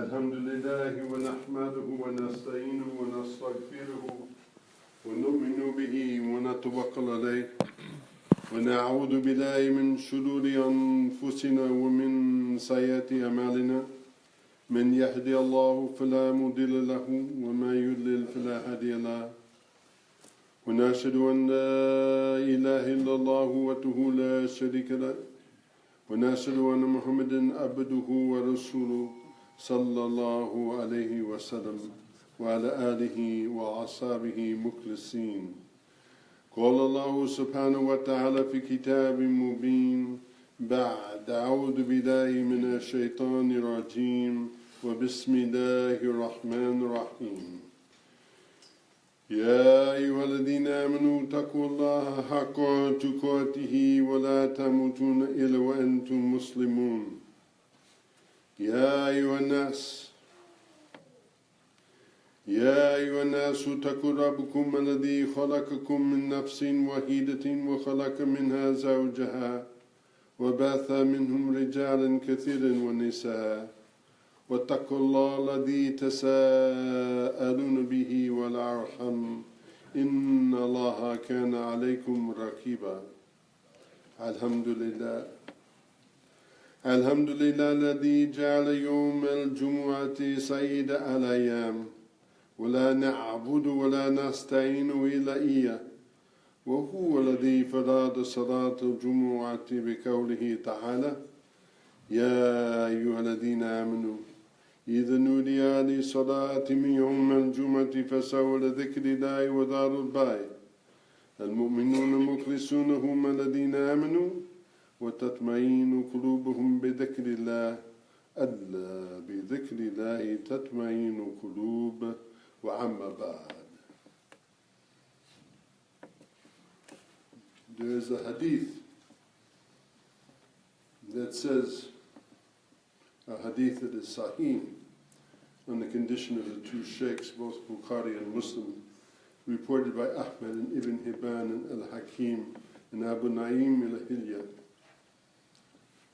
الحمد لله ونحمده ونستعينه ونستغفره ونؤمن به ونتوكل عليه ونعوذ بالله من شرور أنفسنا ومن سيئات أعمالنا من يهدي الله فلا مضل له وما يضلل فلا هادي له ونشهد أن لا إله إلا الله وحده لا شريك له ونشهد أن محمدا عبده ورسوله صلى الله عليه وسلم وعلى آله وأصحابه مخلصين. قال الله سبحانه وتعالى في كتاب مبين بعد أعوذ بالله من الشيطان الرجيم وبسم الله الرحمن الرحيم. يا أيها الذين آمنوا اتقوا الله حق تقاته ولا تموتن إلا وأنتم مسلمون. يا أيها الناس اتقوا ربكم الذي خلقكم من نفس واحدة وخلق منها زوجها وبث منهم رجالا كثيرا ونساء واتقوا الله الذي تساءلون به والأرحم إن الله كان عليكم رقيبا. الحمد لله الذي جعل يوم الجمعة سيد الأيام ولا نعبد ولا نستعين إلا إياه وهو الذي فرض صلاة الجمعة بقوله تعالى يا أيها الذين آمنوا إذا نودي للصلاة من يوم الجمعة فاسعوا إلى ذكر الله وذروا البيع. المؤمنون المخلصون هم الذين آمنوا وتطمئن قلوبهم بذكر الله ألا بذكر الله تطمئن القلوب. وأما بعد. There is a hadith that says, a hadith that is Sahih, on the condition of the two sheikhs, both Bukhari and Muslim, reported by Ahmed and Ibn Hibban and Al-Hakim and Abu Naim al-Hilya.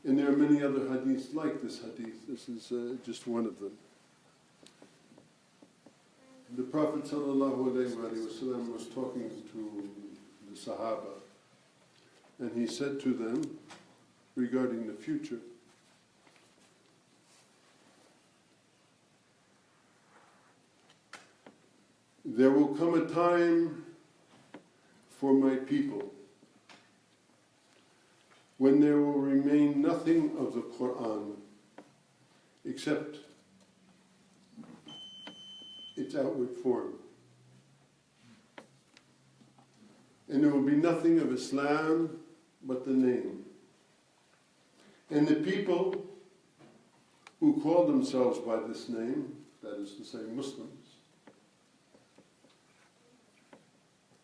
And there are many other hadiths like this hadith. This is just one of them. The Prophet ﷺ was talking to the Sahaba, and he said to them regarding the future, there will come a time for my people when there will remain nothing of the Quran except its outward form. And there will be nothing of Islam but the name. And the people who call themselves by this name, that is to say Muslims,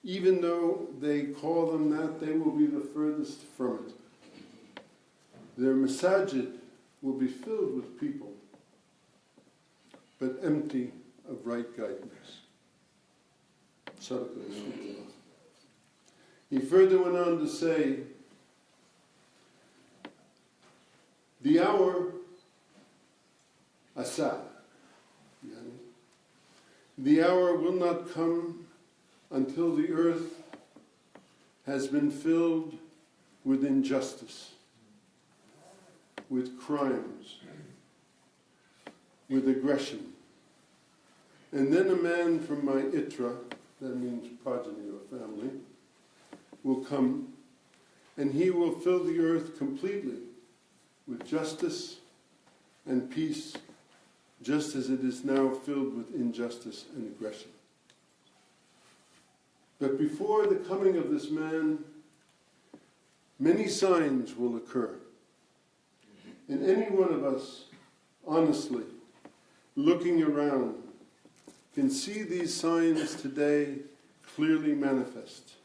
even though they call them that, they will be the furthest from it. Their masajid will be filled with people, but empty of right guidance. He further went on to say, the hour, asa, the hour will not come until the earth has been filled with injustice, with crimes, with aggression. And then a man from my itra, that means progeny or family, will come, and he will fill the earth completely with justice and peace, just as it is now filled with injustice and aggression. But before the coming of this man, many signs will occur. And any one of us, honestly, looking around, can see these signs today clearly manifest,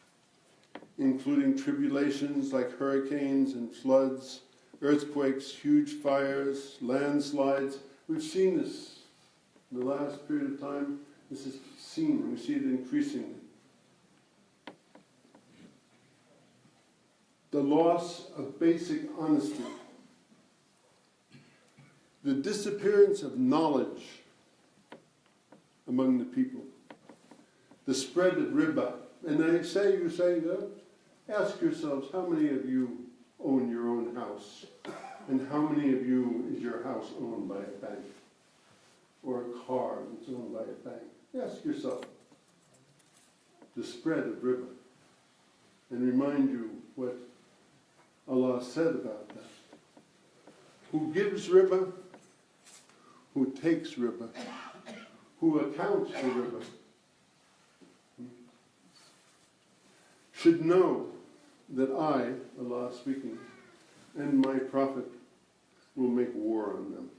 including tribulations like hurricanes and floods, earthquakes, huge fires, landslides. We've seen this in the last period of time. This is seen, we see it increasingly. The loss of basic honesty. the disappearance of knowledge among the people, the spread of riba. And you say, ask yourselves, how many of you own your own house? And how many of you is your house owned by a bank? Or a car that's owned by a bank? Ask yourself the spread of riba. And remind you what Allah said about that. Who gives riba, who takes riba, who accounts for riba, should know that I, Allah speaking, and my Prophet will make war on them.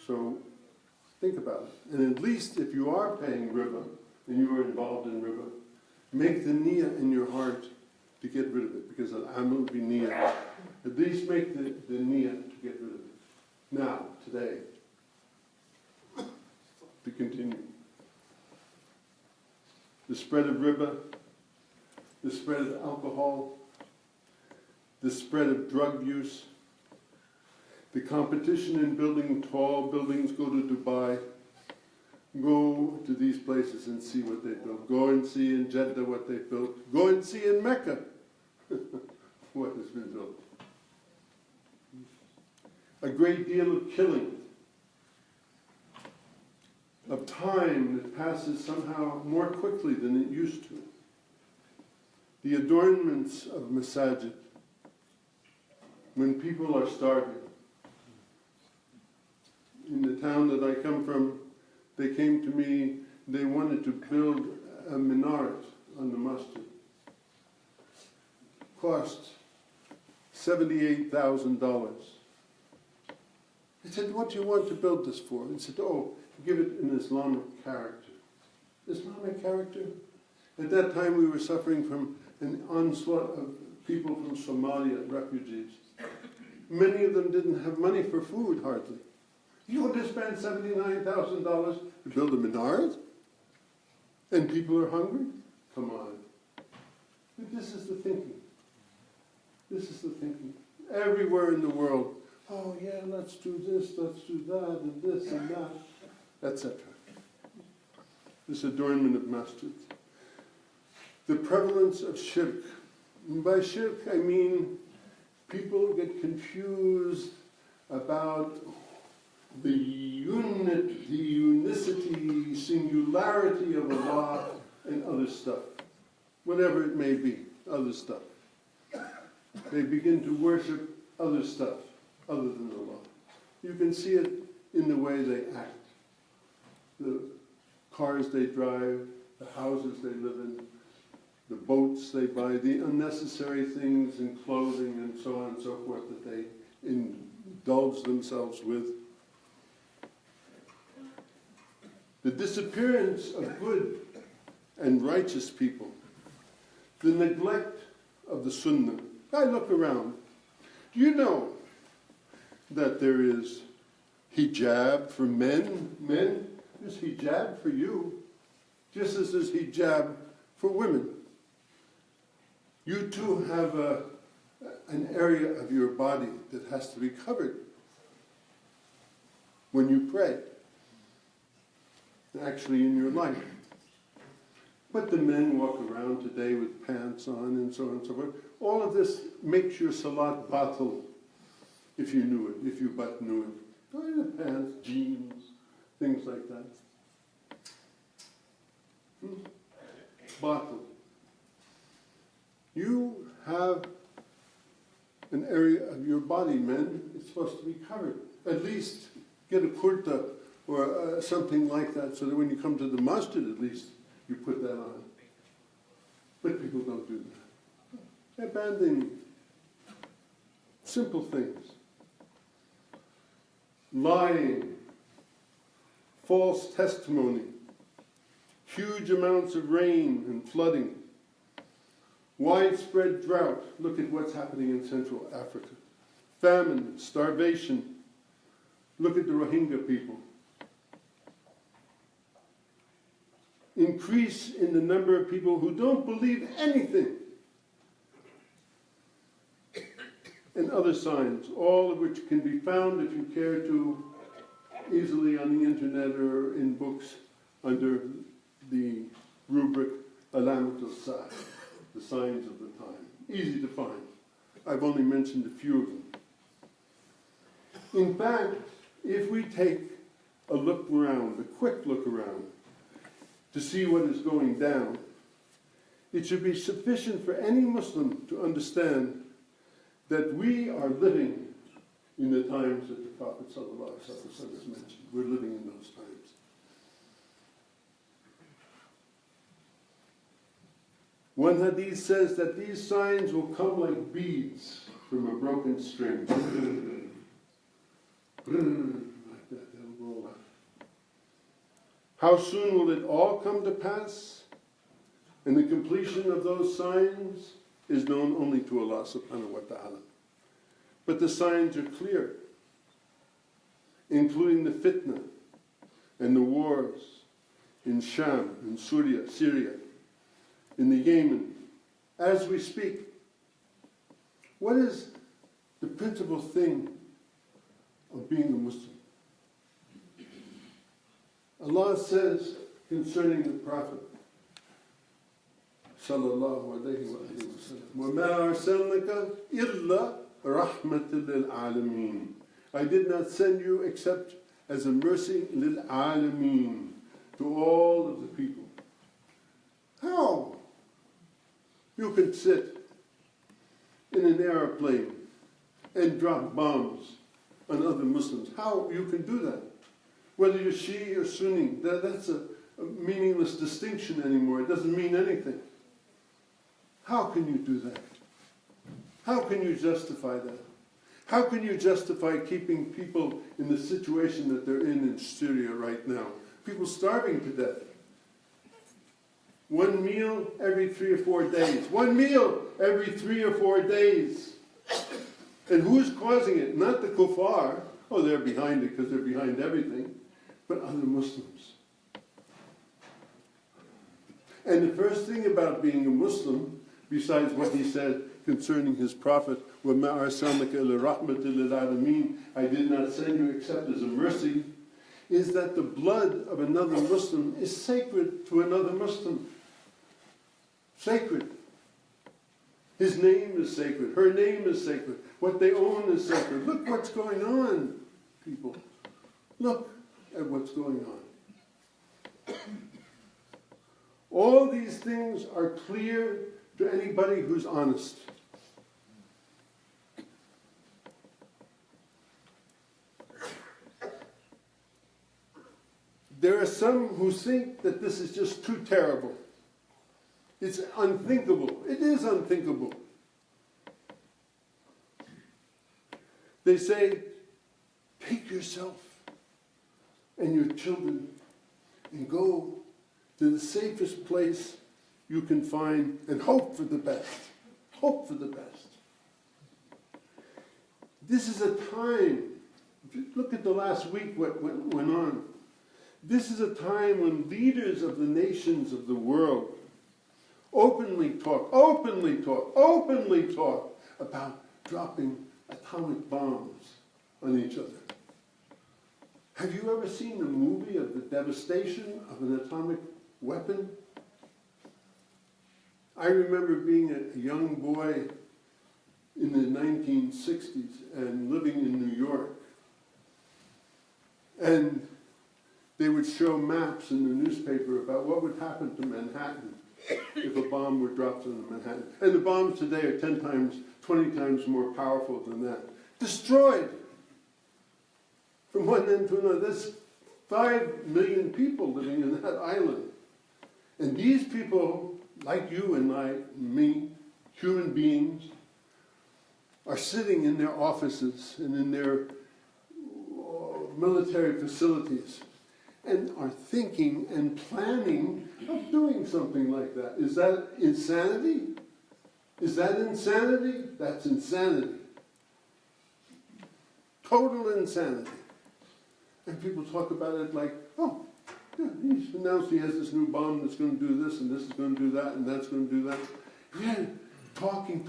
So think about it. And at least if you are paying riba, and you are involved in riba, make the niyyah in your heart to get rid of it, because al-amal bi niyyah. At least make the niyyah to get rid of it. Now, today, to continue. The spread of riba, the spread of alcohol, the spread of drug use, the competition in building tall buildings. Go to Dubai, go to these places and see what they built. Go and see in Jeddah what they built. Go and see in Mecca what has been built. A great deal of killing, of time that passes somehow more quickly than it used to. The adornments of masajid, when people are starving. In the town that I come from, they came to me, they wanted to build a minaret on the masjid. Cost $78,000. I said, what do you want to build this for? He said, give it an Islamic character. Islamic character? At that time we were suffering from an onslaught of people from Somalia, refugees. Many of them didn't have money for food, hardly. You want to spend $79,000 to build a minaret? And people are hungry? Come on. But this is the thinking. This is the thinking. Everywhere in the world, oh yeah, let's do this, let's do that, and this and that, etc. This adornment of masjids. The prevalence of shirk. And by shirk I mean people get confused about the unicity, singularity of Allah and other stuff. Whatever it may be, other stuff. They begin to worship other stuff other than Allah. You can see it in the way they act. The cars they drive, the houses they live in, the boats they buy, the unnecessary things in clothing and so on and so forth that they indulge themselves with. The disappearance of good and righteous people. The neglect of the sunnah. I look around. Do you know that there is hijab for men? Men, there's hijab for you, just as there's hijab for women. You too have an area of your body that has to be covered when you pray, actually in your life. But the men walk around today with pants on and so on and so forth. All of this makes your salat batil, if you knew it, if you but knew it. Go in the pants, jeans, things like that. Batil. You have an area of your body, men, it's supposed to be covered. At least get a kurta or something like that, so that when you come to the masjid, at least, you put that on. But people don't do that. Abandoning simple things. Lying, false testimony, huge amounts of rain and flooding, widespread drought. Look at what's happening in Central Africa. Famine, starvation. Look at the Rohingya people. Increase in the number of people who don't believe anything. and other signs, all of which can be found, if you care to, easily on the internet or in books under the rubric Alamat al-Sa'a, the signs of the time. Easy to find. I've only mentioned a few of them. In fact, if we take a look around, a quick look around, to see what is going down, it should be sufficient for any Muslim to understand that we are living in the times that the Prophet ﷺ has mentioned. We're living in those times. One hadith says that these signs will come like beads from a broken string. Like that, they'll roll out. How soon will it all come to pass? And the completion of those signs is known only to Allah subhanahu wa ta'ala. But the signs are clear, including the fitna and the wars in Sham, in Syria, in the Yemen, as we speak. What is the principal thing of being a Muslim? Allah says concerning the Prophet, sallallahu alayhi wa sallam, وَمَا أَرْسَلْنَكَ إِلَّا رَحْمَةً لِلْعَالَمِينَ. I did not send you except as a mercy لِلْعَالَمِينَ, to all of the people. How? You can sit in an airplane and drop bombs on other Muslims. How you can do that? Whether you're Shia or Sunni, that's a meaningless distinction anymore. It doesn't mean anything. How can you do that? How can you justify that? How can you justify keeping people in the situation that they're in Syria right now? People starving to death. One meal every 3 or 4 days. One meal every 3 or 4 days. And who's causing it? Not the kuffar. Oh, they're behind it because they're behind everything. But other Muslims. And the first thing about being a Muslim, besides what he said concerning his prophet, وَمَا أَرْسَلْنَكَ إِلَّا رَحْمَةً لِلْعَالَمِينَ, I did not send you except as a mercy, is that the blood of another Muslim is sacred to another Muslim. Sacred. His name is sacred. Her name is sacred. What they own is sacred. Look what's going on, people. Look at what's going on. All these things are clear to anybody who's honest. There are some who think that this is just too terrible. It's unthinkable. It is unthinkable. They say, take yourself and your children and go to the safest place you can find and hope for the best. Hope for the best. This is a time, look at the last week what went on. This is a time when leaders of the nations of the world openly talk about dropping atomic bombs on each other. Have you ever seen the movie of the devastation of an atomic weapon? I remember being a young boy in the 1960s and living in New York. And they would show maps in the newspaper about what would happen to Manhattan if a bomb were dropped on Manhattan. And the bombs today are 10 times, 20 times more powerful than that. Destroyed from one end to another. There's 5 million people living in that island. And these people, like you and like me, human beings, are sitting in their offices and in their military facilities and are thinking and planning of doing something like that. Is that insanity? Is that insanity? That's insanity. Total insanity. And people talk about it like, oh, yeah, he's announced he has this new bomb that's going to do this and this is going to do that and that's going to do that. Yeah, talking.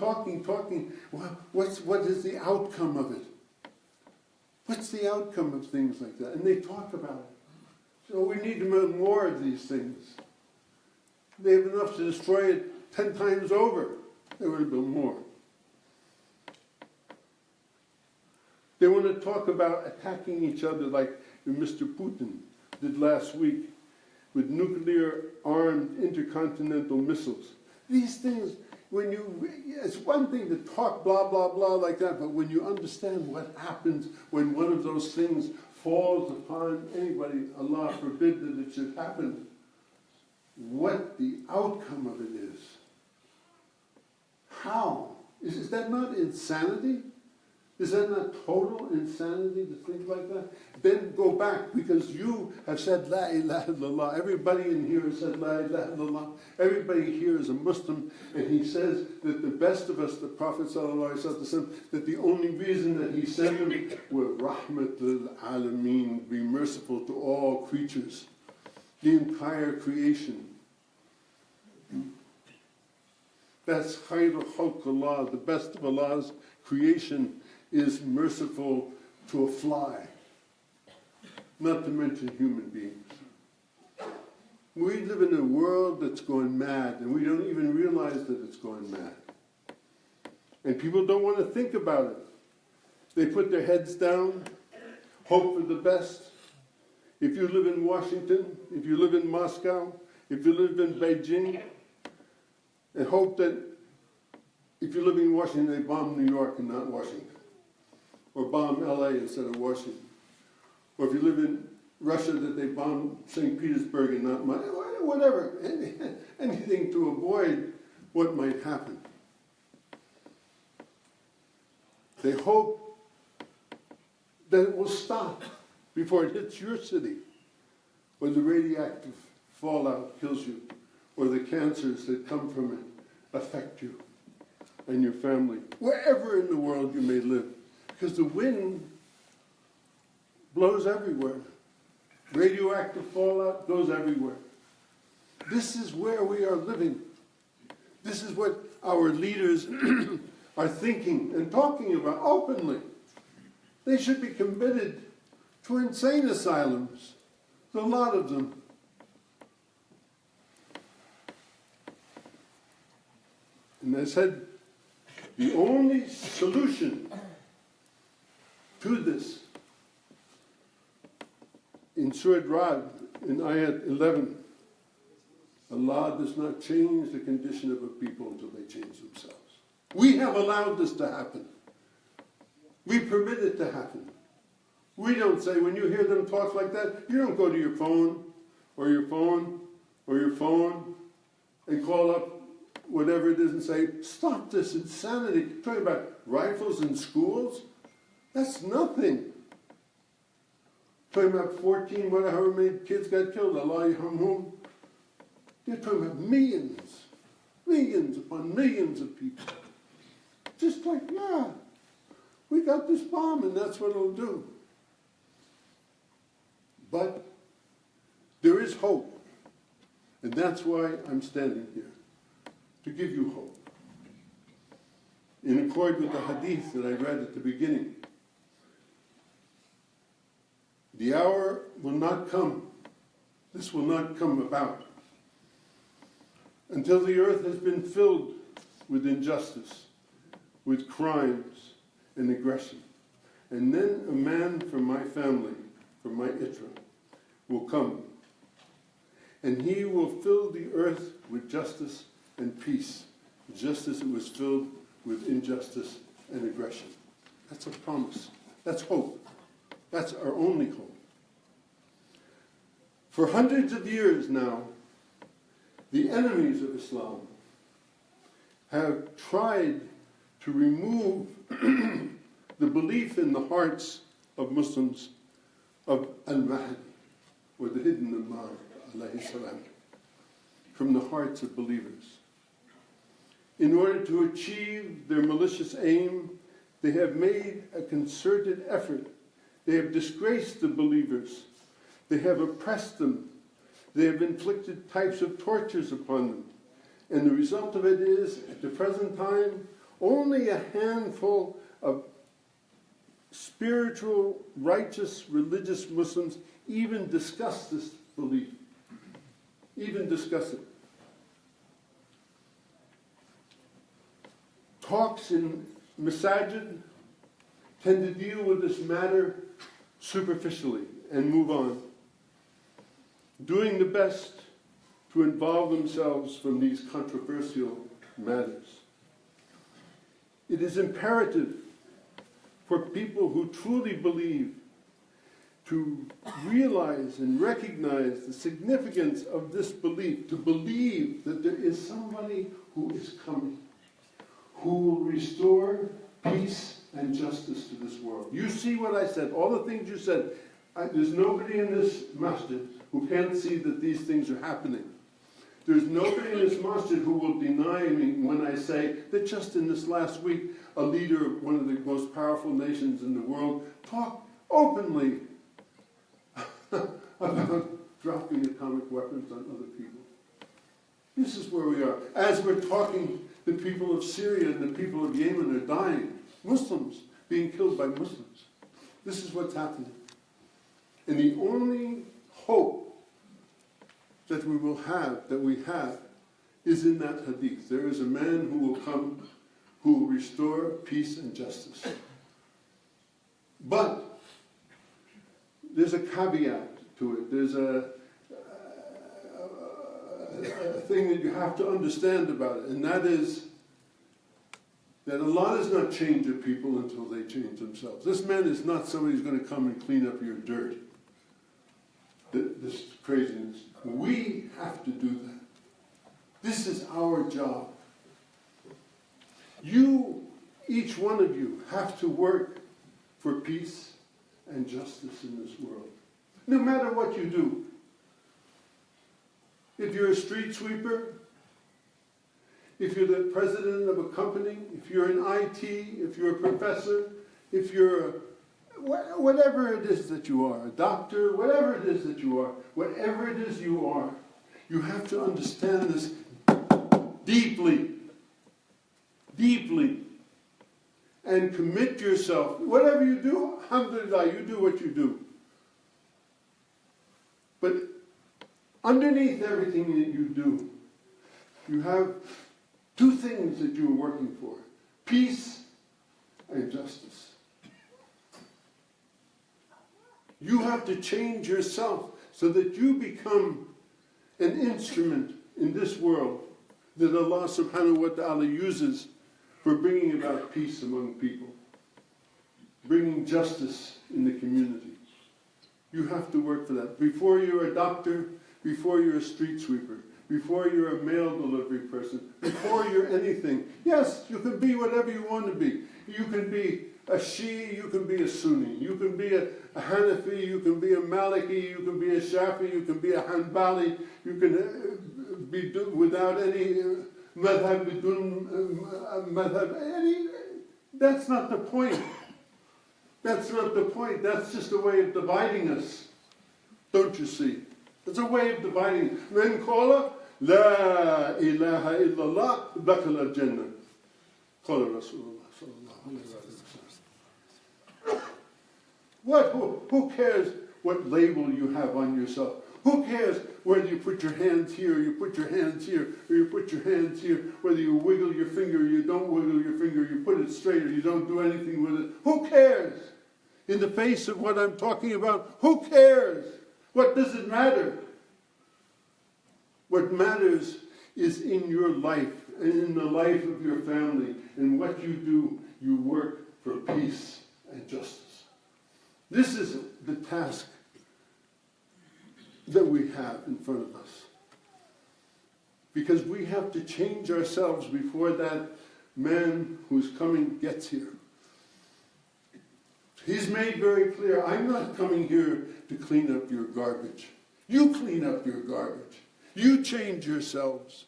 Well, what is the outcome of it? What's the outcome of things like that? And they talk about it. So we need to build more of these things. They have enough to destroy it 10 times over. They want to build more. They want to talk about attacking each other like Mr. Putin did last week with nuclear-armed intercontinental missiles. These things, it's one thing to talk blah, blah, blah like that, but when you understand what happens when one of those things falls upon anybody, Allah forbid that it should happen, what the outcome of it is. How? Is that not insanity? Is that not total insanity to think like that? Then go back, because you have said La ilaha illallah. Everybody in here has said La ilaha illallah. Everybody here is a Muslim, and he says that the best of us, the Prophet ﷺ, that the only reason that he sent them were Rahmatul Alameen, be merciful to all creatures, the entire creation. That's Khairul Khalqullah, the best of Allah's creation is merciful to a fly, not to mention human beings. We live in a world that's going mad, and we don't even realize that it's going mad. And people don't want to think about it. They put their heads down, hope for the best. If you live in Washington, if you live in Moscow, if you live in Beijing, and hope that if you live in Washington, they bomb New York and not Washington. Or bomb LA instead of Washington. Or if you live in Russia, that they bomb St. Petersburg and not whatever. Anything to avoid what might happen. They hope that it will stop before it hits your city, or the radioactive fallout kills you, or the cancers that come from it affect you and your family, wherever in the world you may live. Because the wind blows everywhere. Radioactive fallout goes everywhere. This is where we are living. This is what our leaders are thinking and talking about openly. They should be committed to insane asylums. There's a lot of them. And I said, the only solution to this, in Surah Ra'd, in Ayat 11, Allah does not change the condition of a people until they change themselves. We have allowed this to happen. We permit it to happen. We don't say, when you hear them talk like that, you don't go to your phone, or your phone, or your phone, and call up whatever it is and say, stop this insanity. Talking about rifles in schools? That's nothing. Talking about 14, whatever many kids got killed, Allah yarhamhum. You're talking about millions upon millions of people. Just like, yeah, we got this bomb and that's what it'll do. But there is hope. And that's why I'm standing here, to give you hope. In accord with the hadith that I read at the beginning, the hour will not come, this will not come about, until the earth has been filled with injustice, with crimes and aggression. And then a man from my family, from my itra, will come. And he will fill the earth with justice and peace, just as it was filled with injustice and aggression. That's a promise. That's hope. That's our only hope. For hundreds of years now, the enemies of Islam have tried to remove the belief in the hearts of Muslims of Al-Mahdi, or the hidden Imam, alayhi salam, from the hearts of believers. In order to achieve their malicious aim, they have made a concerted effort. They have disgraced the believers. They have oppressed them. They have inflicted types of tortures upon them. And the result of it is, at the present time, only a handful of spiritual, righteous, religious Muslims even discuss this belief. Even discuss it. Talks in masajid tend to deal with this matter superficially and move on, doing the best to involve themselves from these controversial matters. It is imperative for people who truly believe to realize and recognize the significance of this belief, to believe that there is somebody who is coming, who will restore peace and justice to this world. You see what I said, all the things you said. There's nobody in this masjid who can't see that these things are happening. There's nobody in this masjid who will deny me when I say that just in this last week, a leader of one of the most powerful nations in the world talked openly about dropping atomic weapons on other people. This is where we are. As we're talking, the people of Syria and the people of Yemen are dying. Muslims being killed by Muslims. This is what's happening. And the only hope that we have, is in that hadith. There is a man who will come, who will restore peace and justice. But there's a caveat to it. There's a thing that you have to understand about it, and that is that Allah does not change a people until they change themselves. This man is not somebody who's going to come and clean up your dirt. This craziness. We have to do that. This is our job. You, each one of you, have to work for peace and justice in this world. No matter what you do. If you're a street sweeper, if you're the president of a company, if you're in IT, if you're a professor, if you're whatever it is that you are, a doctor, whatever it is that you are, whatever it is you are, you have to understand this deeply, deeply, and commit yourself. Whatever you do, alhamdulillah, you do what you do. But underneath everything that you do, you have two things that you're working for: peace and justice. You have to change yourself so that you become an instrument in this world that Allah subhanahu wa ta'ala uses for bringing about peace among people, bringing justice in the community. You have to work for that. Before you're a doctor, before you're a street sweeper, before you're a mail delivery person, before you're anything. Yes, you can be whatever you want to be. You can be a Shia, you can be a Sunni, you can be a Hanafi, you can be a Maliki, you can be a Shafi, you can be a Hanbali, you can be without any madhab, that's not the point. That's not the point. That's just a way of dividing us. Don't you see? It's a way of dividing. Men qala la ilaha illallah dakhala al-jannah. Qala Rasulullah sallallahu alayhi wa sallam. What? Who cares what label you have on yourself? Who cares whether you put your hands here, or you put your hands here, or you put your hands here, whether you wiggle your finger, or you don't wiggle your finger, you put it straight, or you don't do anything with it? Who cares? In the face of what I'm talking about, who cares? What does it matter? What matters is in your life, and in the life of your family, and what you do, you work for peace and justice. This is the task that we have in front of us. Because we have to change ourselves before that man who's coming gets here. He's made very clear, I'm not coming here to clean up your garbage. You clean up your garbage. You change yourselves.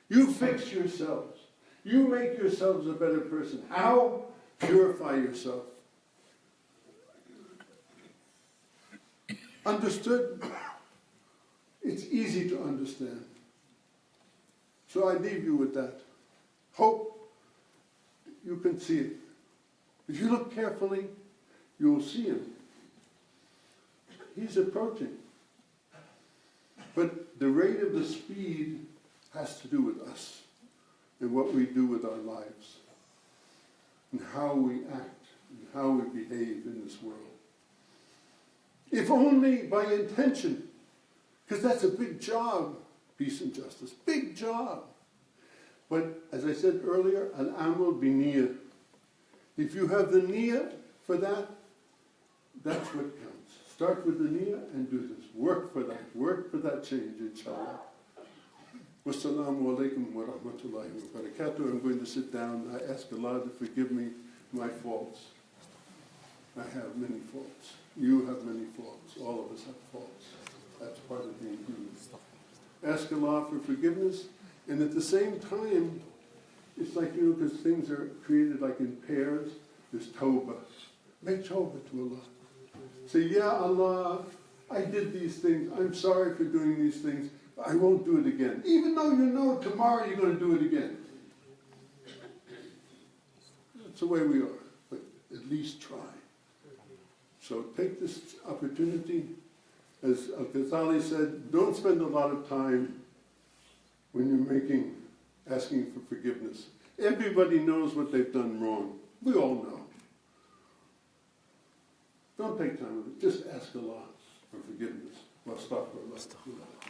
You fix yourselves. You make yourselves a better person. How? Purify yourself. Understood? It's easy to understand. So I leave you with that. Hope you can see it. If you look carefully, you will see him. He's approaching. But the rate of the speed has to do with us and what we do with our lives and how we act and how we behave in this world. If only by intention, because that's a big job, peace and justice, big job. But as I said earlier, al-amal bi-niyyah. If you have the niyyah for that, that's what counts. Start with the niyyah and do this. Work for that change, inshallah. Wassalamu alaikum wa rahmatullahi wa barakatuh. I'm going to sit down. I ask Allah to forgive me my faults. I have many faults. You have many faults. All of us have faults. That's part of being human. Ask Allah for forgiveness, and at the same time, it's like, because things are created like in pairs, there's tawbah. Make tawbah to Allah. Say, Ya Allah, I did these things. I'm sorry for doing these things. I won't do it again. Even though you know tomorrow you're going to do it again. That's the way we are. But at least try. So take this opportunity. As Al-Ghazali said, don't spend a lot of time when you're asking for forgiveness. Everybody knows what they've done wrong. We all know. Don't take time with it. Just ask Allah for forgiveness. Wastaghfirullah.